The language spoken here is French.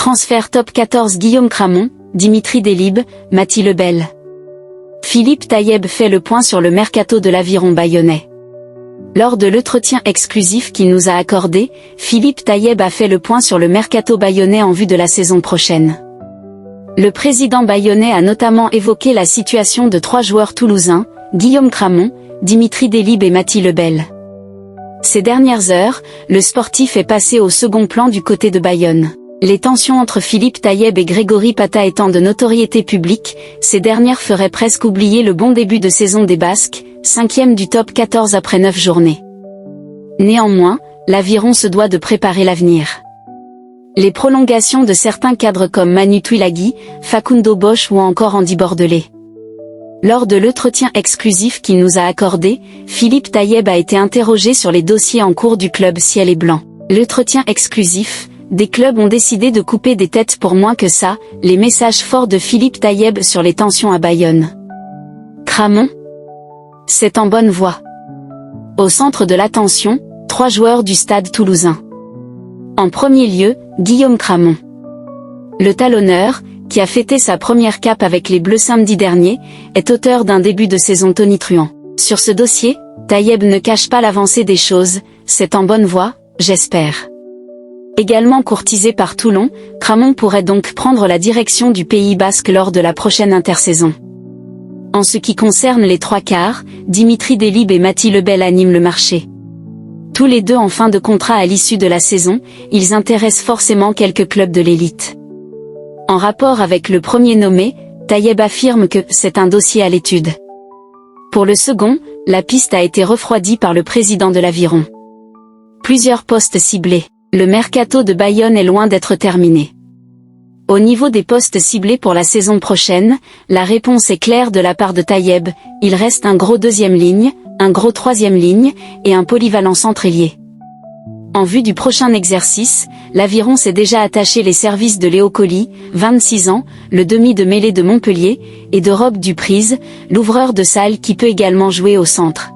Transfert top 14 Guillaume Cramon, Dimitri Delibes, Mathie Lebel. Philippe Taïeb fait le point sur le mercato de l'Aviron bayonnais. Lors de l'entretien exclusif qu'il nous a accordé, Philippe Taïeb a fait le point sur le mercato bayonnais en vue de la saison prochaine. Le président bayonnais a notamment évoqué la situation de 3 joueurs toulousains, Guillaume Cramon, Dimitri Delibes et Mathie Lebel. Ces dernières heures, le sportif est passé au second plan du côté de Bayonne. Les tensions entre Philippe Taïeb et Grégory Pata étant de notoriété publique, ces dernières feraient presque oublier le bon début de saison des Basques, 5e du top 14 après 9 journées. Néanmoins, l'Aviron se doit de préparer l'avenir. Les prolongations de certains cadres comme Manu Tuilagi, Facundo Bosch ou encore Andy Bordelais. Lors de l'entretien exclusif qu'il nous a accordé, Philippe Taïeb a été interrogé sur les dossiers en cours du club Ciel et Blanc. L'entretien exclusif, des clubs ont décidé de couper des têtes pour moins que ça, les messages forts de Philippe Taïeb sur les tensions à Bayonne. Cramon? C'est en bonne voie. Au centre de l'attention, 3 joueurs du stade toulousain. En premier lieu, Guillaume Cramon. Le talonneur, qui a fêté sa première cape avec les Bleus samedi dernier, est auteur d'un début de saison tonitruant. Sur ce dossier, Taïeb ne cache pas l'avancée des choses, c'est en bonne voie, j'espère. Également courtisé par Toulon, Cramon pourrait donc prendre la direction du Pays Basque lors de la prochaine intersaison. En ce qui concerne les 3 quarts, Dimitri Delibes et Mathie Lebel animent le marché. Tous les deux en fin de contrat à l'issue de la saison, ils intéressent forcément quelques clubs de l'élite. En rapport avec le premier nommé, Taïeb affirme que c'est un dossier à l'étude. Pour le second, la piste a été refroidie par le président de l'Aviron. Plusieurs postes ciblés. Le mercato de Bayonne est loin d'être terminé. Au niveau des postes ciblés pour la saison prochaine, la réponse est claire de la part de Taïeb, il reste un gros 2e ligne, un gros 3e ligne, et un polyvalent centre-ailier. En vue du prochain exercice, l'Aviron s'est déjà attaché les services de Léo Colli, 26 ans, le demi de mêlée de Montpellier, et de Rob Duprise, l'ouvreur de salle qui peut également jouer au centre.